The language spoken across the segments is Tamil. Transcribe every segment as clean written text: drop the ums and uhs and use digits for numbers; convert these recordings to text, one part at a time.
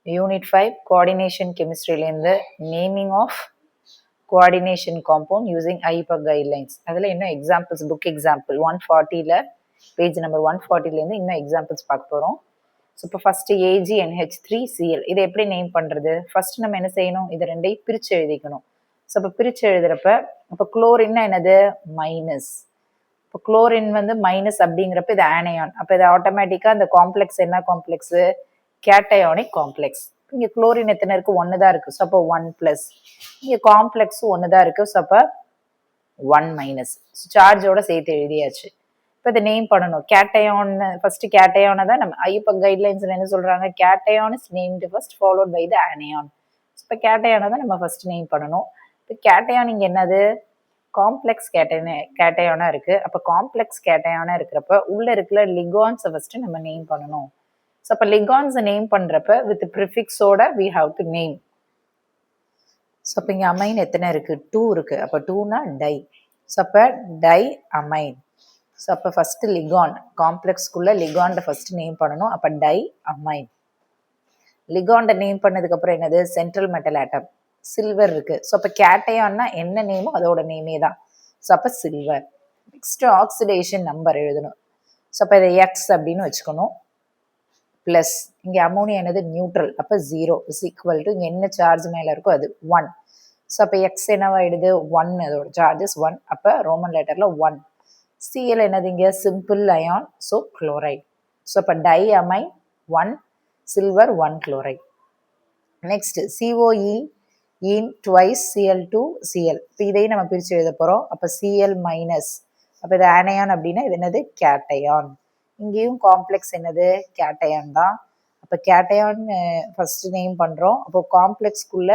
Unit 5 Coordination Chemistry லேருந்து Naming of Coordination Compound using IUPAC Guidelines. அதில் இன்னும் எக்ஸாம்பிள்ஸ் புக் எக்ஸாம்பிள் 140ல பேஜ் நம்பர் 140லேருந்து இன்னும் எக்ஸாம்பிள்ஸ் பார்க்க போகிறோம். ஸோ இப்போ ஃபஸ்ட்டு AgNH3Cl இதை எப்படி நேம் பண்ணுறது? ஃபஸ்ட்டு நம்ம என்ன செய்யணும்? இதை ரெண்டையும் பிரித்து எழுதிக்கணும். ஸோ இப்போ பிரித்து எழுதுகிறப்ப இப்போ குளோரின்னா என்னது? மைனஸ். இப்போ குளோரின் வந்து மைனஸ் அப்படிங்கிறப்ப இது ஆனையான். அப்போ இது ஆட்டோமேட்டிக்காக அந்த காம்ப்ளெக்ஸ் என்ன காம்ப்ளெக்ஸு? Cationic complex. இங்கே குளோரின் எத்தனை இருக்குது? ஒன்று தான் இருக்குது. ஸோ அப்போ 1+. இங்கே காம்ப்ளெக்ஸும் ஒன்று தான் இருக்குது. ஸோ அப்போ 1-. சார்ஜோட சேர்த்து எழுதியாச்சு. இப்போ இதை நேம் பண்ணணும். கேட்டயான் ஃபர்ஸ்ட் கேட்டயானை தான் நம்ம ஐயுபக் கைட்லைன்ஸில் என்ன சொல்கிறாங்க? Cation is named first followed by the anion. இப்போ கேட்டயானை தான் நம்ம ஃபர்ஸ்ட் நேம் பண்ணணும். இப்போ கேட்டயான் இங்கே என்னது? காம்ப்ளெக்ஸ் கேட்டயானா இருக்குது. அப்போ காம்ப்ளெக்ஸ் கேட்டயானா இருக்கிறப்ப உள்ளே இருக்கிற லிகான்ஸை ஃபஸ்ட்டு நம்ம நேம் பண்ணணும். ஸோ அப்போ லிகான்ஸை நேம் பண்ணுறப்ப வித் ப்ரிஃபிக்ஸோட we have to name. So அப்போ இங்கே அமைன் எத்தனை இருக்குது? 2 இருக்குது. அப்போ 2னா டை. ஸோ அப்போ டை அமைன். ஸோ அப்போ ஃபஸ்ட்டு லிகான் காம்ப்ளெக்ஸ்க்குள்ளே லிகாண்டை ஃபஸ்ட்டு நேம் பண்ணணும். அப்போ டை அமைன். லிகாண்டை நேம் பண்ணதுக்கப்புறம் என்னது? சென்ட்ரல் மெட்டல் ஆட்டம் சில்வர் இருக்குது. ஸோ அப்போ கேட்டயான்னா என்ன நேமோ அதோட நேமே தான். ஸோ அப்போ சில்வர். நெக்ஸ்ட்டு ஆக்சிடேஷன் நம்பர் எழுதணும். ஸோ அப்போ இதை எக்ஸ் அப்படின்னு வச்சுக்கணும். ப்ளஸ் இங்கே அமோனியா என்னது? நியூட்ரல். அப்போ 0 இஸ் ஈக்குவல் டு இங்கே என்ன சார்ஜ் மேலே இருக்கோ அது 1. ஸோ அப்போ எக்ஸ் என்னவாயிடுது? 1. அதோட சார்ஜஸ் 1. அப்போ ரோமன் லெட்டரில் 1. சிஎல் என்னது? இங்கே simple ion. So chloride. So அப்போ di amine 1 silver 1 chloride. Next COE in twice Cl2Cl. இப்போ இதையும் நம்ம பிரித்து எழுத போகிறோம். அப்போ Cl மைனஸ். அப்போ இது ஆனையான் அப்படின்னா இது என்னது? கேட்டயான். இங்கேயும் காம்ப்ளெக்ஸ் என்னது? கேட்டயான் தான். அப்போ கேட்டயான் ஃபர்ஸ்ட் நேம் பண்ணுறோம். அப்போ காம்ப்ளெக்ஸ்க்குள்ள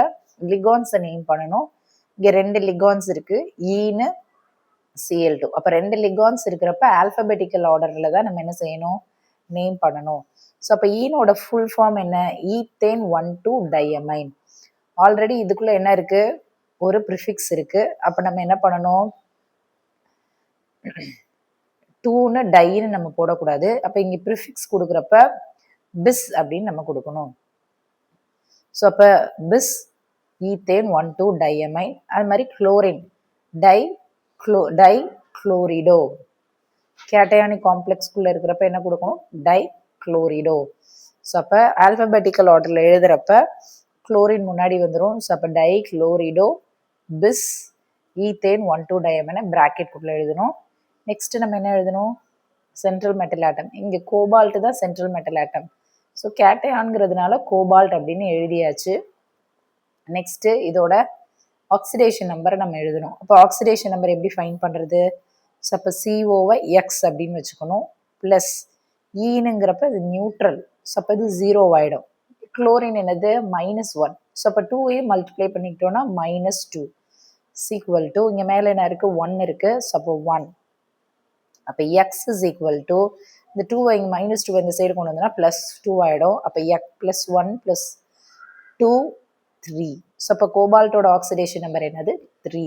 லிகான்ஸை நேம் பண்ணணும். இங்கே 2 லிகான்ஸ் இருக்குது. ஈன்னு Cl2. அப்போ 2 லிகான்ஸ் இருக்கிறப்ப ஆல்ஃபபெட்டிக்கல் ஆர்டரில் தான் நம்ம என்ன செய்யணும்? நேம் பண்ணணும். ஸோ அப்போ ஈனோட ஃபுல் ஃபார்ம் என்ன? Ethane 1,2 diamine. ஆல்ரெடி இதுக்குள்ளே என்ன இருக்குது? ஒரு ப்ரிஃபிக்ஸ் இருக்குது. அப்போ நம்ம என்ன பண்ணணும்? 2ன்னு டைன்னு நம்ம போடக்கூடாது. அப்போ இங்கே ப்ரிஃபிக்ஸ் கொடுக்குறப்ப பிஸ் அப்படின்னு நம்ம கொடுக்கணும். ஸோ அப்போ பிஸ் ஈத்தேன் 1,2 டையமைன். அது மாதிரி குளோரின் டை குளோரிடோ. கேட்டயானிக் காம்ப்ளெக்ஸ்குள்ளே இருக்கிறப்ப என்ன கொடுக்கணும்? Dichlorido. ஸோ அப்போ ஆல்ஃபபெட்டிக்கல் ஆர்டரில் எழுதுகிறப்ப குளோரின் முன்னாடி வந்துடும். ஸோ அப்போ டை குளோரிடோ பிஸ் ஈத்தேன் 1,2 டையமைனை ப்ராக்கெட்டுக்குள்ளே எழுதணும். நெக்ஸ்ட்டு நம்ம என்ன எழுதணும்? Central metal atom. இங்கே கோபால்ட்டு தான் சென்ட்ரல் மெட்டல் ஆட்டம். ஸோ கேட்டயான்ங்கிறதுனால கோபால்ட் அப்படின்னு எழுதியாச்சு. நெக்ஸ்ட்டு இதோட ஆக்சிடேஷன் நம்பரை நம்ம எழுதணும். அப்போ ஆக்சிடேஷன் நம்பர் எப்படி ஃபைன் பண்ணுறது? ஸோ அப்போ சிஓவை எக்ஸ் அப்படின்னு வச்சுக்கணும். ப்ளஸ் ஈனுங்கிறப்ப இது நியூட்ரல். ஸோ அப்போ இது 0 ஆகிடும். குளோரின் என்னது? -1. ஸோ அப்போ 2ஐயும் மல்டிப்ளை பண்ணிக்கிட்டோன்னா -2 ஈக்குவல் டு இங்கே மேலே என்ன இருக்குது? 1 இருக்குது. ஸோ அப்போ 1. அப்போ எக்ஸ் இஸ் ஈக்குவல் டு இந்த 2 இங்கே -2 இந்த சைடு கொண்டு வந்தோம்னா +2 ஆகிடும். அப்போ +1 + 2 3. ஸோ அப்போ கோபால்ட்டோட ஆக்சிடேஷன் நம்பர் என்னது? 3.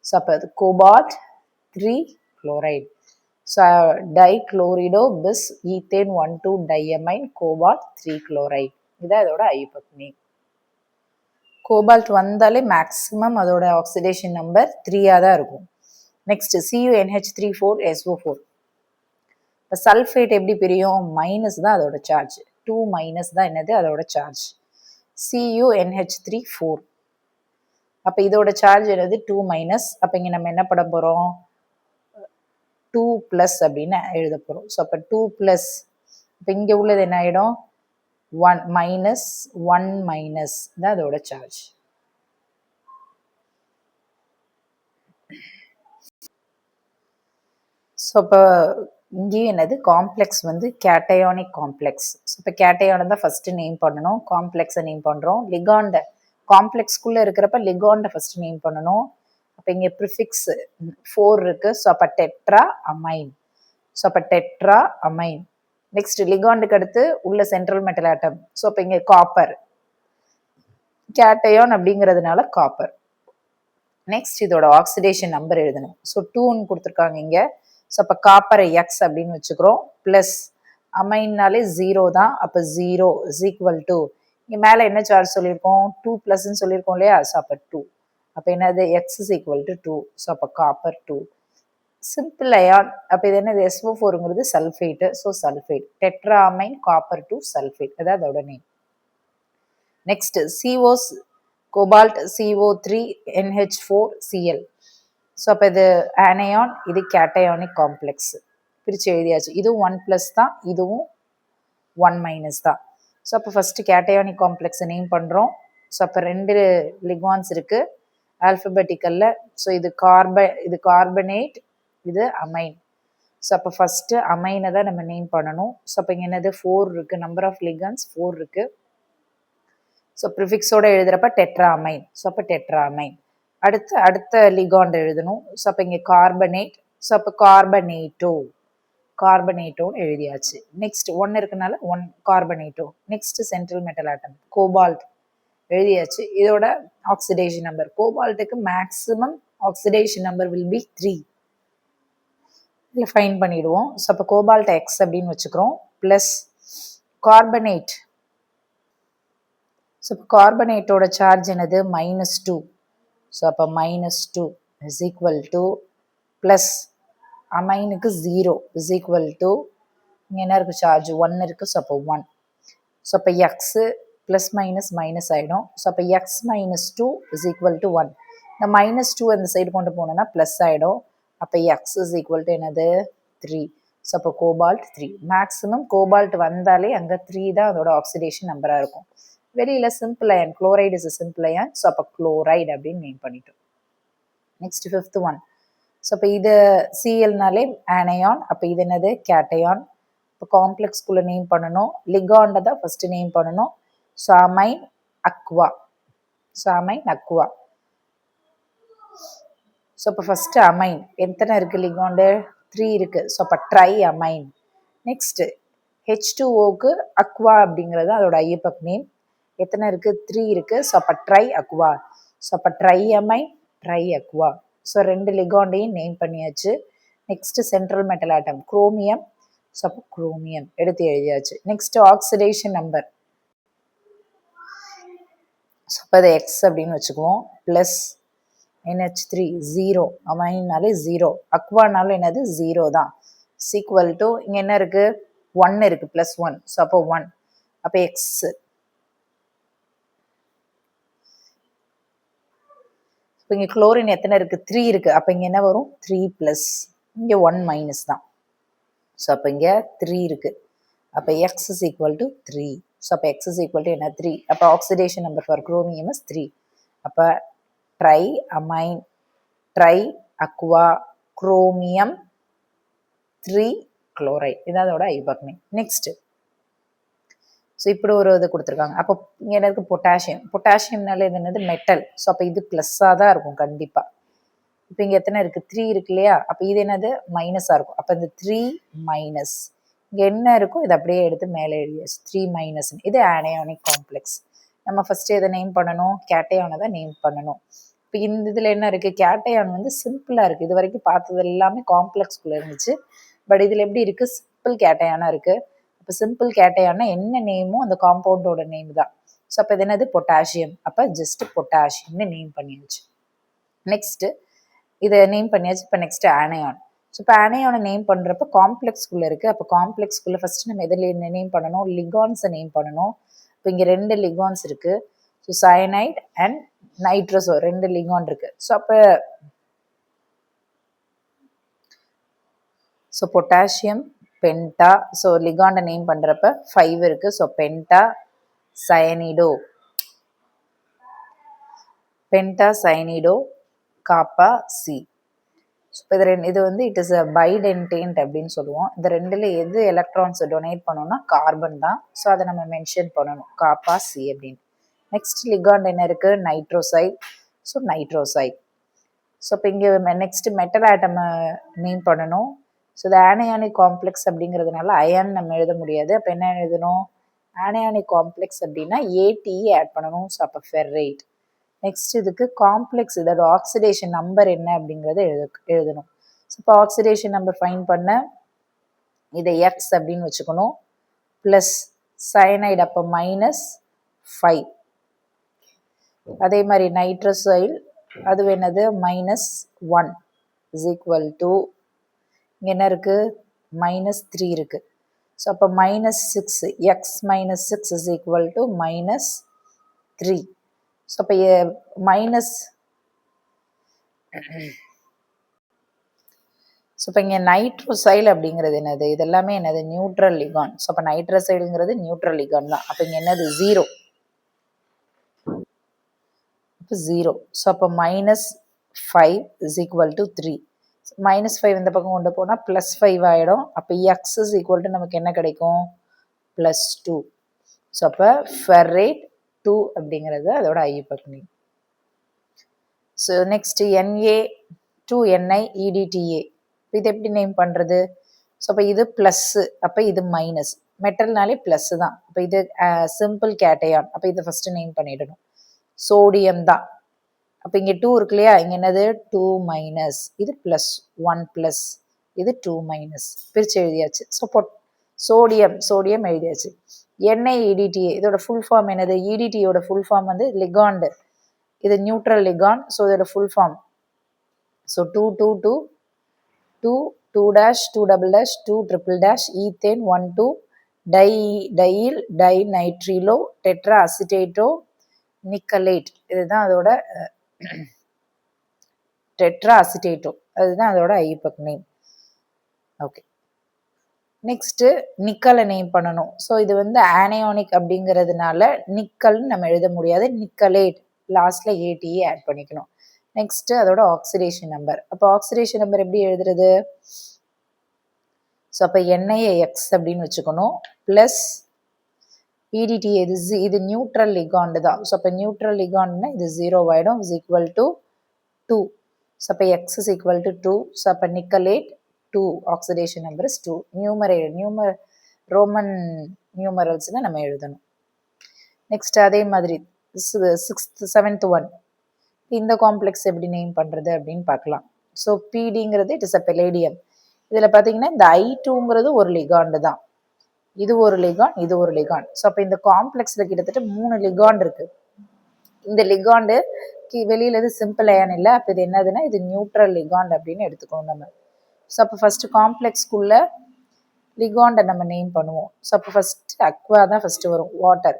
ஸோ அப்போ அது cobalt 3 chloride. So dichlorido bis ethane 1,2 diamine cobalt 3 chloride. இதான் இதோட ஐயுபக் நேம். கோபால்ட் வந்தாலே மேக்ஸிமம் அதோட ஆக்சிடேஷன் நம்பர் 3ஆக தான் இருக்கும். Next CuNH3,4SO4. இப்போ சல்ஃபேட் எப்படி பிரியும்? மைனஸ் தான் அதோட சார்ஜ். 2- தான் என்னது? அதோட சார்ஜ். CuNH3,4. அப்போ இதோட சார்ஜ் என்னது? 2-. அப்போ இங்கே நம்ம என்ன பண்ண போகிறோம்? 2+ அப்படின்னு எழுத போகிறோம். ஸோ அப்போ 2+. இப்போ இங்கே உள்ளது என்ன ஆகிடும்? 1 தான் அதோட சார்ஜ். ஸோ அப்போ இங்கேயும் என்னது? காம்ப்ளெக்ஸ் வந்து கேட்டயானிக் காம்ப்ளெக்ஸ். ஸோ இப்போ கேட்டயானை தான் ஃபஸ்ட்டு நேம் பண்ணணும். காம்ப்ளெக்ஸை நேம் பண்ணுறோம். லிகாண்டை காம்ப்ளெக்ஸ்குள்ளே இருக்கிறப்ப லிகாண்டை ஃபஸ்ட்டு நேம் பண்ணணும். அப்போ இங்கே ப்ரிஃபிக்ஸ் 4 இருக்குது. ஸோ அப்போ டெட்ரா அமைன். ஸோ அப்போ டெட்ரா அமைன். நெக்ஸ்ட் லிகாண்டுக்கு அடுத்து உள்ள சென்ட்ரல் மெட்டல் ஆட்டம். ஸோ அப்போ இங்கே காப்பர். கேட்டயான் அப்படிங்கிறதுனால காப்பர். நெக்ஸ்ட் இதோட ஆக்சிடேஷன் நம்பர் எழுதணும். ஸோ 2ன்னு கொடுத்துருக்காங்க இங்கே. ஸோ அப்போ காப்பரை எக்ஸ் அப்படின்னு வச்சுக்கிறோம். ப்ளஸ் அமைன்னாலே 0 தான். அப்போ 0 இஸ் ஈக்குவல் டு இங்கே மேலே என்ன சார்ஜ் சொல்லியிருக்கோம், 2 ப்ளஸ்ன்னு சொல்லியிருக்கோம் இல்லையா, ஸோ அப்போ 2. அப்போ என்னது, x is equal to 2, so அப்போ காப்பர் 2. சிம்பிள் அயான், அப்போ இது என்னது, SO4ங்கிறது sulphate, so sulphate, tetramine copper 2 sulphate, அதாவது அதோட name. Next COs cobalt CO3 NH4Cl. So அப்போ இது ஆனையான், இது கேட்டையானிக் காம்ப்ளெக்ஸ், பிரித்து எழுதியாச்சு. இதுவும் 1 ப்ளஸ் தான், இதுவும் 1 மைனஸ் தான். ஸோ அப்போ ஃபஸ்ட்டு கேட்டையானிக் காம்ப்ளெக்ஸை நேம் பண்ணுறோம். ஸோ அப்போ 2 லிகான்ஸ் இருக்குது ஆல்ஃபபெட்டிக்கலில். ஸோ இது கார்பனேட், இது அமைன். ஸோ அப்போ ஃபஸ்ட்டு அமைனை தான் நம்ம நேம் பண்ணணும். ஸோ அப்போ இங்கே என்னது, 4 இருக்குது, நம்பர் ஆஃப் லிகான்ஸ் 4 இருக்குது. ஸோ ப்ரிஃபிக்ஸோடு எழுதுகிறப்ப டெட்ராமைன், ஸோ அப்போ டெட்ராமைன். அடுத்த லிகாண்ட் எழுதணும். ஸோ அப்போ இங்கே கார்பனேட், ஸோ அப்போ கார்பனேட்டோன்னு எழுதியாச்சு. நெக்ஸ்ட் 1 இருக்கனால 1 carbonato. Next central metal atom cobalt எழுதியாச்சு. இதோட ஆக்சிடேஷன் நம்பர், கோபால்ட்டுக்கு maximum oxidation number will be 3. இதில் ஃபைன் பண்ணிவிடுவோம். ஸோ அப்போ கோபால்ட் எக்ஸ் அப்படின்னு வச்சுக்கிறோம். ப்ளஸ் கார்பனேட், ஸோ இப்போ கார்பனேட்டோட சார்ஜ் என்னது, -2. ஸோ அப்போ -2 இஸ் ஈக்குவல் டு ப்ளஸ் அமைனுக்கு 0 இஸ் ஈக்குவல் டு, இங்கே என்ன இருக்குது, சார்ஜ் 1 இருக்குது, ஸோ அப்போ 1. ஸோ அப்போ எக்ஸு ப்ளஸ் மைனஸ் மைனஸ் ஆகிடும். ஸோ அப்போ எக்ஸ் -2 இஸ் ஈக்குவல் டு 1. இந்த -2 அந்த சைடு கொண்டு போனோன்னா ப்ளஸ் ஆகிடும். அப்போ எக்ஸ் இஸ் ஈக்குவல் டு என்னது, 3. ஸோ அப்போ கோபால்ட் 3. மேக்ஸிமம் கோபால்ட் வந்தாலே அங்கே 3 தான் அதோட ஆக்சிடேஷன் நம்பராக இருக்கும். வெளியில் simple ion, chloride is simple ion, so அப்போ குளோரைடு அப்படின்னு நேம் பண்ணிட்டோம். Next 5th one. ஸோ அப்போ இது சிஎல்னாலே ஆனையான், அப்போ இது என்னது, கேட்டையான். இப்போ காம்ப்ளெக்ஸ்குள்ளே நேம் பண்ணணும். லிகாண்டை தான் ஃபஸ்ட்டு நேம் பண்ணணும். ஸோ அமைன் அக்வா, ஸோ அப்போ ஃபஸ்ட்டு அமைன் எத்தனை இருக்குது, லிகாண்டு 3 இருக்குது. ஸோ அப்போ ட்ரை அமைன். நெக்ஸ்ட்டு H2Oக்கு அக்வா அப்படிங்கிறது அதோட ஐயப்பக் நேம். எத்தனை இருக்குது, 3 இருக்குது. ஸோ அப்போ ட்ரை அக்வா. ஸோ அப்போ tri amine, tri aqua. So 2 லிகாண்டையும் நேம் பண்ணியாச்சு. Next central metal atom chromium, so அப்போ குரோமியம் எடுத்து எழுதியாச்சு. நெக்ஸ்ட்டு ஆக்சிடேஷன் நம்பர், ஸோ அப்போ அதை எக்ஸ் அப்படின்னு வச்சுக்குவோம். ப்ளஸ் NH3 0, அமைனாலே 0, அக்வானாலும் என்னது 0 தான். சீக்வல் டு இங்கே என்ன இருக்குது, 1 இருக்குது, ப்ளஸ் 1, ஸோ அப்போ 1. அப்போ எக்ஸ். இப்போ இங்கே குளோரின் எத்தனை இருக்குது, 3 இருக்குது. அப்போ இங்கே என்ன வரும், 3 ப்ளஸ், இங்கே 1 மைனஸ் தான். ஸோ அப்போ இங்கே 3 இருக்குது. அப்போ x is equal to 3. So அப்போ எக்ஸ் இஸ் ஈக்குவல் டு என்ன, 3. அப்போ oxidation number for chromium is 3. அப்போ tri amine, tri Aqua, chromium, 3 chloride, இது அதோட ஐபாக் நேம். நெக்ஸ்ட்டு ஸோ இப்படி ஒரு இது கொடுத்துருக்காங்க. அப்போ இங்கே என்ன இருக்குது, பொட்டாசியம்னால இது என்னது, மெட்டல். ஸோ அப்போ இது ப்ளஸ்ஸாக தான் இருக்கும் கண்டிப்பாக. இப்போ இங்கே எத்தனை இருக்குது, 3 இருக்கு இல்லையா, அப்போ இது என்னது, மைனஸாக இருக்கும். அப்போ இந்த 3 மைனஸ் இங்கே என்ன இருக்கும், இது அப்படியே எடுத்து மேலே எழுதியாச்சு, 3 மைனஸ். இது ஆனையானிக் காம்ப்ளெக்ஸ். நம்ம ஃபஸ்ட்டு எதை நேம் பண்ணணும், கேட்டையானை தான் நேம் பண்ணணும். இப்போ இந்த இதில் என்ன இருக்குது, கேட்டையான் வந்து சிம்பிளாக இருக்குது. இது வரைக்கும் பார்த்தது எல்லாமே காம்ப்ளெக்ஸ்குள்ளே இருந்துச்சு. பட் இதில் எப்படி இருக்குது, சிம்பிள் கேட்டையானாக இருக்குது. இப்போ சிம்பிள் கேட்டையானா என்ன நேமோ அந்த காம்பவுண்டோட நேம் தான். ஸோ அப்போ இது என்னது, பொட்டாசியம். அப்போ ஜஸ்ட் பொட்டாசியம்னு நேம் பண்ணியாச்சு. நெக்ஸ்ட்டு இதை நேம் பண்ணியாச்சு. இப்போ நெக்ஸ்ட்டு ஆனையான். ஸோ இப்போ ஆனையானை நேம் பண்ணுறப்ப காம்ப்ளெக்ஸ்குள்ளே இருக்குது. அப்போ காம்ப்ளெக்ஸ்குள்ளே ஃபஸ்ட்டு நம்ம எதில் நேம் பண்ணணும், லிகான்ஸை நேம் பண்ணணும். இப்போ இங்கே 2 லிகான்ஸ் இருக்குது. So cyanide and nitroso 2 ligand இருக்குது. ஸோ அப்போ ஸோ பொட்டாசியம் பென்டா, ஸோ லிகாண்டை நேம் பண்ணுறப்ப 5 இருக்குது. So penta cyanido kappa C. So இது வந்து இட் இஸ் அ பைடென்டேன்ட் அப்படின்னு சொல்லுவோம். இந்த 2ல் எது எலக்ட்ரான்ஸ் டொனேட் பண்ணோம்னா கார்பன் தான். ஸோ அதை நம்ம மென்ஷன் பண்ணணும், காப்பா சி அப்படின்னு. நெக்ஸ்ட் லிகாண்ட் என்ன இருக்குது, நைட்ரோசைட். ஸோ நைட்ரோசைட். ஸோ இப்போ இங்கே நெக்ஸ்ட் மெட்டல் ஆட்டமை நேம் பண்ணணும். ஸோ இது ஆனையானிக் காம்ப்ளெக்ஸ் அப்படிங்கிறதுனால அயன் நம்ம எழுத முடியாது. அப்போ என்ன எழுதணும், ஆனையானிக் காம்ப்ளெக்ஸ் அப்படின்னா ATE ஆட் பண்ணணும். ஸோ அப்போ ஃபெர்ரைட். நெக்ஸ்ட் இதுக்கு காம்ப்ளெக்ஸ், இதோட ஆக்சிடேஷன் நம்பர் என்ன அப்படிங்கிறத எழுதணும். ஸோ இப்போ ஆக்சிடேஷன் நம்பர் ஃபைன் பண்ண இதை எக்ஸ் அப்படின்னு வச்சுக்கணும். ப்ளஸ் சயனைடு அப்போ 5. அதே மாதிரி நைட்ரசைல் அது என்னது -1 is equal to இங்கே என்ன இருக்குது -3 இருக்குது. ஸோ அப்போ -6 x -6 is equal to -3. So அப்போ ஸோ இப்போ இங்கே நைட்ரோசைல் அப்படிங்கிறது என்னது, இதெல்லாமே என்னது நியூட்ரல் லிகான். ஸோ அப்போ நைட்ரோசைலுங்கிறது நியூட்ரல் லிகான் தான். அப்போ இங்கே என்னது 0, அப்போ 0. ஸோ அப்போ -5 is equal to 3. -5 இந்த பக்கம் கொண்டு போனால் +5 ஆகிடும். அப்போ x is equal to நமக்கு என்ன கிடைக்கும் +2. ஸோ அப்போ ஃபெர்ரேட் 2 அப்படிங்கிறது அதோட IUPAC name. So next Na2NiEDTA, இது எப்படி நேம் பண்ணுறது? ஸோ அப்போ இது ப்ளஸ்ஸு, அப்போ இது மைனஸ். மெட்டல்னாலே ப்ளஸ்ஸு தான். அப்போ இது சிம்பிள் கேட்டையான். அப்போ இதை ஃபஸ்ட்டு நேம் பண்ணிடணும். சோடியம் தான். அப்போ இங்கே 2 இருக்கு இல்லையா, இங்கே என்னது 2-, இது +1+, இது 2-, பிரித்து எழுதியாச்சு. ஸோ சோடியம் எழுதியாச்சு. NiEDTA இதோட ஃபுல் ஃபார்ம் என்னது? EDTயோட ஃபுல் ஃபார்ம் வந்து லிகாண்டு, இது நியூட்ரல் லிகான். ஸோ இதோட full form so 2-2-2 2-2-2 ethane 1-2 diyl dinitrilo tetra acetato nickelate, இதுதான் அதோட டெட்ரா அசிட்டேட்டோ, அதுதான் அதோட ஐயுபக் நேம். ஓகே, நெக்ஸ்ட்டு நிக்கலை நேம் பண்ணணும். ஸோ இது வந்து ஆனையானிக் அப்படிங்கிறதுனால நிக்கல்னு நம்ம எழுத முடியாது, நிக்கலேட் லாஸ்ட்ல ஏடிஏ ஆட் பண்ணிக்கணும். நெக்ஸ்ட்டு அதோட ஆக்சிடேஷன் நம்பர். அப்போ ஆக்சிடேஷன் நம்பர் எப்படி எழுதுறது? ஸோ அப்போ NiX அப்படின்னு வச்சுக்கணும், ப்ளஸ் EDTA இது நியூட்ரல் லிகாண்டு தான். ஸோ அப்போ நியூட்ரல் லிகாண்டுனா இது 0 ஆகிடும், இஸ் ஈக்குவல் டு 2. ஸோ அப்போ X is equal to 2. So அப்போ nickelate 2, oxidation number is 2. Roman நியூமரல்ஸ்னு நம்ம எழுதணும். நெக்ஸ்ட் அதே மாதிரி 7th ஒன், இந்த காம்ப்ளெக்ஸ் எப்படி நேம் பண்ணுறது அப்படின்னு பார்க்கலாம். ஸோ பிடிங்கிறது இட் இஸ் அ பெலேடியம். இதில் பார்த்தீங்கன்னா இந்த I2ங்கிறது ஒரு லிகாண்டு தான், இது ஒரு லிகான், இது ஒரு லிகான். ஸோ அப்போ இந்த காம்ப்ளெக்ஸில் கிட்டத்தட்ட 3 லிகாண்ட் இருக்குது. இந்த லிகாண்டு வெளியில் இது சிம்பிள் அயன் இல்லை, அப்போ இது என்னதுன்னா இது நியூட்ரல் லிகாண்ட் அப்படின்னு எடுத்துக்கணும் நம்ம. ஸோ அப்போ ஃபஸ்ட்டு காம்ப்ளெக்ஸ்க்குள்ளே லிகாண்டை நம்ம நேம் பண்ணுவோம். ஸோ அப்போ ஃபஸ்ட்டு அக்வா தான் ஃபஸ்ட்டு வரும், வாட்டர்.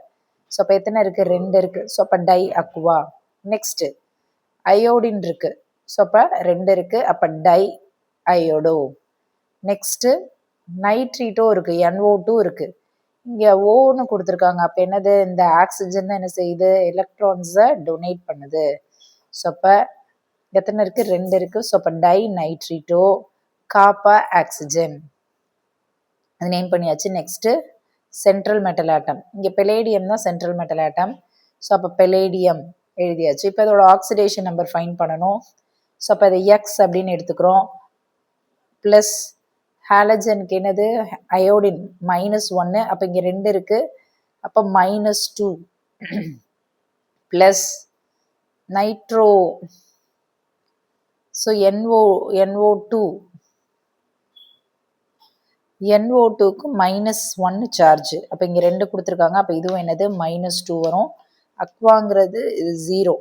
ஸோ அப்போ எத்தனை இருக்குது? 2 இருக்குது. ஸோ அப்போ டை அக்வா. நெக்ஸ்ட்டு அயோடின் இருக்குது. ஸோ அப்போ 2 இருக்குது, அப்போ டை அயோடோ. நெக்ஸ்ட்டு நைட்ரீட்டோ இருக்குது, NO2 இருக்குது. இங்கே ஓன்னு கொடுத்துருக்காங்க, அப்போ என்னது? இந்த ஆக்சிஜன் தான் என்ன செய்யுது? எலக்ட்ரான்ஸை டொனேட் பண்ணுது. ஸோ அப்போ எத்தனை இருக்குது? 2 இருக்குது. ஸோ அப்போ டை நைட்ரீட்டோ காப்பா ஆக்சிஜன், அது நேம் பண்ணியாச்சு. நெக்ஸ்ட்டு சென்ட்ரல் மெட்டல் ஆட்டம், இங்கே பெலேடியம் தான் சென்ட்ரல் மெட்டல் ஆட்டம். ஸோ அப்போ பெலேடியம் எழுதியாச்சு. இப்போ அதோட ஆக்சிடேஷன் நம்பர் ஃபைன் பண்ணணும். ஸோ அப்போ அதை எக்ஸ் அப்படின்னு எடுத்துக்கிறோம். ப்ளஸ் ஹாலஜனுக்கு என்னது? அயோடின் -1, அப்போ இங்கே 2 இருக்குது, அப்போ -2 ப்ளஸ் நைட்ரோ. ஸோ NO2க்கு -1 சார்ஜ், அப்போ இங்கே 2 கொடுத்துருக்காங்க, அப்போ இதுவும் என்னது? -2 வரும். அக்வாங்கிறது இது 0,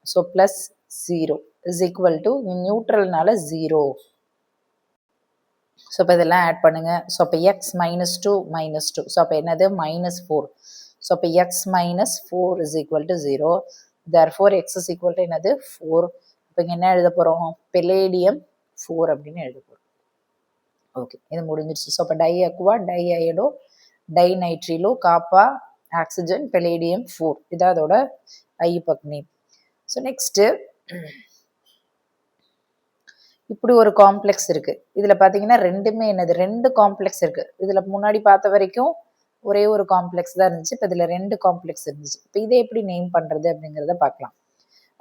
ஸோ +0 இஸ் ஈக்குவல் டு நியூட்ரல்னால 0. ஸோ இப்போ இதெல்லாம் ஆட் பண்ணுங்கள். ஸோ அப்போ எக்ஸ் -2 -2, ஸோ அப்போ என்னது? -4. ஸோ அப்போ X -4 is equal to 0. Therefore X is equal to என்னது? 4. இப்போ இங்கே என்ன எழுத போகிறோம்? பெலேடியம் 4 அப்படின்னு எழுத போகிறோம். ஓகே, இது முடிஞ்சிருச்சு. ஸோ அப்போ di aqua, di iodo, di nitrilo, kappa oxygen, palladium 4, இதான் அதோட ஐயுபக் நேம். ஸோ நெக்ஸ்ட்டு இப்படி ஒரு காம்ப்ளெக்ஸ் இருக்குது. இதில் பார்த்தீங்கன்னா ரெண்டுமே என்னது? 2 காம்ப்ளெக்ஸ் இருக்குது. இதில் முன்னாடி பார்த்த வரைக்கும் ஒரே ஒரு காம்ப்ளெக்ஸ் தான் இருந்துச்சு, இப்போ இதில் 2 காம்ப்ளெக்ஸ் இருந்துச்சு. இப்போ இதை எப்படி நேம் பண்ணுறது அப்படிங்கிறத பார்க்கலாம்.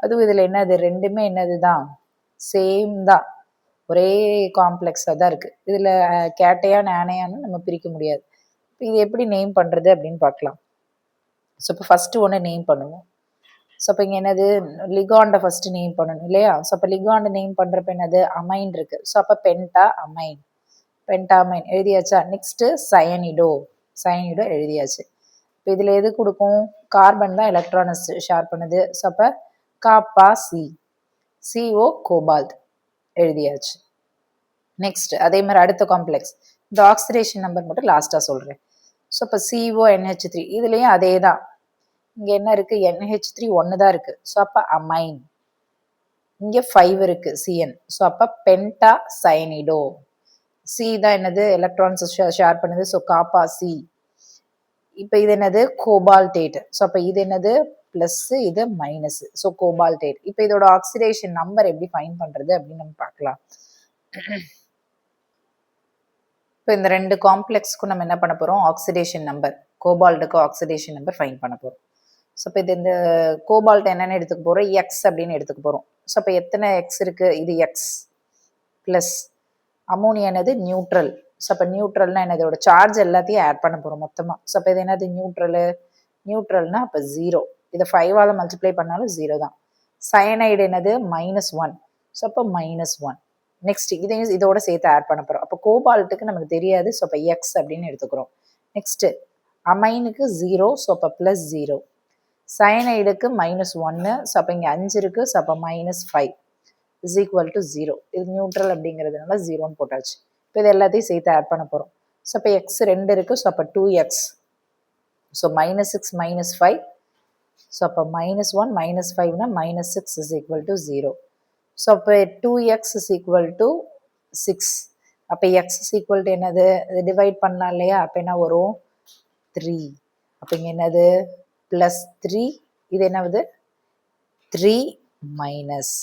அதுவும் இதில் என்னது? ரெண்டுமே என்னது தான்? சேம் தான், ஒரே காம்ப்ளெக்ஸாக தான் இருக்குது. இதில் கேட்டையான் ஆனையான்னு நம்ம பிரிக்க முடியாது. இப்போ இது எப்படி நேம் பண்ணுறது அப்படின்னு பார்க்கலாம். ஸோ இப்போ ஃபஸ்ட்டு ஒன்று நேம் பண்ணுவோம். ஸோ அப்போ இங்கே என்னது? லிகாண்டை ஃபஸ்ட்டு நேம் பண்ணணும் இல்லையா? ஸோ அப்போ லிகாண்டை நேம் பண்ணுறப்ப என்னது? அமைன் இருக்குது. ஸோ அப்போ பென்டாமைன் எழுதியாச்சா? நெக்ஸ்ட்டு சயனிடோ எழுதியாச்சு. இப்போ இதில் எது கொடுக்கும்? கார்பன் தான் எலக்ட்ரானை ஷேர் பண்ணுது. ஸோ அப்போ காப்பா சி, CO கோபால்ட் எழுதியாச்சு. நெக்ஸ்ட் அதே மாதிரி அடுத்த காம்ப்ளெக்ஸ், இந்த ஆக்சிடேஷன் நம்பர் மட்டும் லாஸ்ட்டாக சொல்கிறேன். ஸோ இப்போ CONH3 இதுலேயும் அதே தான். இங்கே என்ன இருக்குது? NH3 ஒன்று தான் இருக்குது. ஸோ அப்போ அமைன். இங்கே 5 இருக்குது CN. ஸோ அப்போ பென்டா சயனிடோ. சி தான் என்னது? எலக்ட்ரான்ஸ் ஷேர் பண்ணுது. So kappa C. இப்போ இது என்னது? கோபால்டேட். ஸோ அப்போ இது என்னது? ப்ளஸ், இது மைனஸ். ஸோ கோபால்டேட். இப்போ இதோட ஆக்சிடேஷன் நம்பர் எப்படி ஃபைன் பண்ணுறது அப்படின்னு நம்ம பார்க்கலாம். இப்போ இந்த ரெண்டு காம்ப்ளெக்ஸ்க்கும் நம்ம என்ன பண்ண போகிறோம்? ஆக்சிடேஷன் நம்பர், கோபால்ட்டுக்கு ஆக்சிடேஷன் நம்பர் ஃபைன் பண்ண போகிறோம். ஸோ இப்போ இது இந்த கோபால்ட் என்னென்னு எடுத்துக்க போகிறோம்? எக்ஸ் அப்படின்னு எடுத்துக்க போகிறோம். ஸோ அப்போ எத்தனை எக்ஸ் இருக்குது? இது எக்ஸ் ப்ளஸ் அமோனியா என்னது? நியூட்ரல். ஸோ அப்போ நியூட்ரல்னா என்ன? இதோட சார்ஜ் எல்லாத்தையும் ஆட் பண்ண போகிறோம் மொத்தமாக. ஸோ அப்போ இது என்னது? நியூட்ரலு. நியூட்ரல்னா அப்போ 0. இதை 5ஆல் மல்டிப்ளை பண்ணாலும் 0 தான். சயனைடு என்னது? -1. ஸோ அப்போ -1. நெக்ஸ்ட் இதையும் இதோட சேர்த்து ஆட் பண்ண போகிறோம். அப்போ கோபால்ட்டுக்கு நமக்கு தெரியாது. ஸோ அப்போ எக்ஸ் அப்படின்னு எடுத்துக்கிறோம். நெக்ஸ்ட்டு அமைனுக்கு 0. ஸோ அப்போ +0. சயனைடுக்கு -1. ஸோ அப்போ இங்கே 5 இருக்குது. ஸோ அப்போ -5 இஸ் ஈக்குவல் டு 0. இது நியூட்ரல் அப்படிங்கிறதுனால 0ன்னு போட்டாச்சு. இப்போ இது எல்லாத்தையும் சேர்த்து ஆட் பண்ண போகிறோம். ஸோ அப்போ எக்ஸ் 2 இருக்குது. ஸோ அப்போ 2x. ஸோ -6 -5. ஸோ அப்போ -1 -5னா -6 இஸ் ஈக்குவல் டு 0. ஸோ அப்போ 2x இஸ் ஈக்குவல் டு 6. அப்போ எக்ஸ் இஸ் ஈக்குவல் டு என்னது? இது டிவைட் பண்ணலாம் இல்லையா? அப்போ என்ன வரும்? 3. அப்போ இங்கே என்னது? +3. இது என்னது? 3 மைனஸ்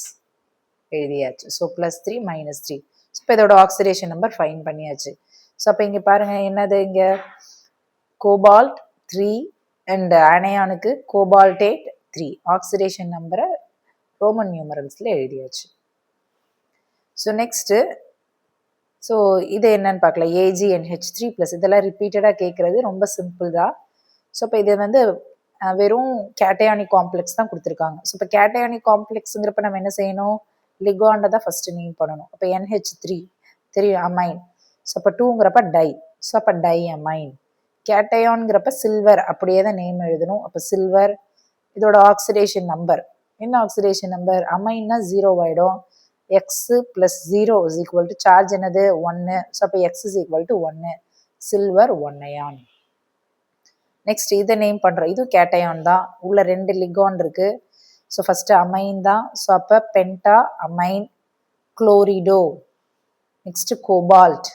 எழுதியாச்சு. ஸோ +3 -3. ஸோ இப்போ இதோட ஆக்சிடேஷன் நம்பர் ஃபைன் பண்ணியாச்சு. ஸோ அப்போ இங்கே பாருங்கள் என்னது? இங்கே கோபால்ட் 3 அண்ட் அனையானுக்கு கோபால்டேட் 3. ஆக்சிடேஷன் நம்பரை ரோமன் நியூமரல்ஸில் எழுதியாச்சு. ஸோ நெக்ஸ்ட்டு ஸோ இது என்னன்னு பார்க்கலாம். AgNH3 ப்ளஸ் இதெல்லாம் ரிப்பீட்டடாக கேட்குறது, ரொம்ப சிம்பிள் தான். ஸோ இப்போ இது வந்து வெறும் கேட்டையானிக் காம்ப்ளெக்ஸ் தான் கொடுத்துருக்காங்க. ஸோ இப்போ கேட்டையானிக் காம்ப்ளெக்ஸுங்கிறப்ப நம்ம என்ன செய்யணும்? லிகாண்டை தான் ஃபஸ்ட்டு நேம் பண்ணணும். அப்போ NH3 தெரியும், அமைன். ஸோ அப்போ 2ங்கிறப்ப டை. ஸோ அப்போ டை அமைன். கேட்டையான்ங்கிறப்ப சில்வர், அப்படியே தான் நேம் எழுதணும். அப்போ சில்வர். இதோட ஆக்சிடேஷன் நம்பர் என்ன? ஆக்சிடேஷன் நம்பர் அமைன்னா 0 ஆகிடும். X plus 0 is equal to charge என்னது? 1. ஸோ அப்போ x is equal to 1. Silver 1 ion. Next இதை நேம் பண்ணுறோம். இது கேட்டையான் தான். உள்ள 2 லிகான் இருக்குது. ஸோ ஃபஸ்ட்டு அமைன் தான். ஸோ அப்போ penta amine chlorido. Next cobalt.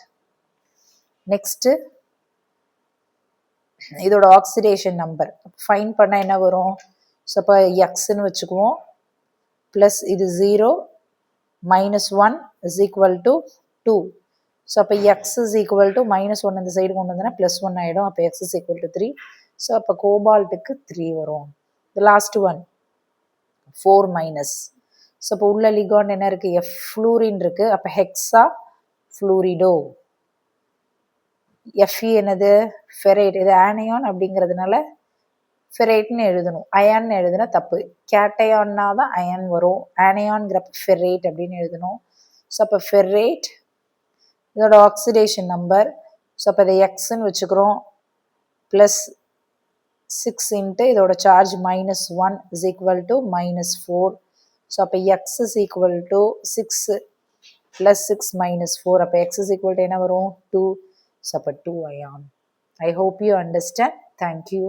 Next இதோட ஆக்சிடேஷன் நம்பர் ஃபைன் பண்ணால் என்ன வரும்? ஸோ அப்போ எக்ஸ்ன்னு வச்சுக்குவோம். ப்ளஸ் இது 0 -1 இஸ் ஈக்குவல் டு 2. ஸோ அப்போ எக்ஸ் இஸ் ஈக்குவல் டு -1 இந்த சைடு கொண்டு வந்தோன்னா +1 ஆகிடும். அப்போ x is equal to 3. So அப்போ கோபால்ட்டுக்கு 3 வரும். இந்த லாஸ்ட் ஒன் 4 மைனஸ். ஸோ இப்போ உள்ள லிகாண்ட் என்ன இருக்குது? எஃப் ஃப்ளூரின் இருக்குது. அப்போ ஹெக்ஸா ஃப்ளூரிடோ. எஃப்இ என்னது? ஃபெரைட். இது ஆனையான் அப்படிங்கிறதுனால ஃபெரைட்னு எழுதணும். அயான்னு எழுதுனா தப்பு. கேட்டையான்னா தான் அயன் வரும். ஆனையான்ங்கிறப்ப ஃபெரைட் அப்படின்னு எழுதணும். ஸோ அப்போ ஃபெரைட். இதோட ஆக்சிடேஷன் நம்பர். ஸோ அப்போ இதை எக்ஸ்ன்னு வச்சுக்கிறோம். ப்ளஸ் 6 இன்ட்டு இதோட charge -1 is equal to -4. So அப்போ x is equal to 6 plus 6 -4. அப்போ எக்ஸ் இஸ் ஈக்குவல் டு என்ன வரும்? 2. ஸோ அப்போ 2 ion. I hope you understand. Thank you.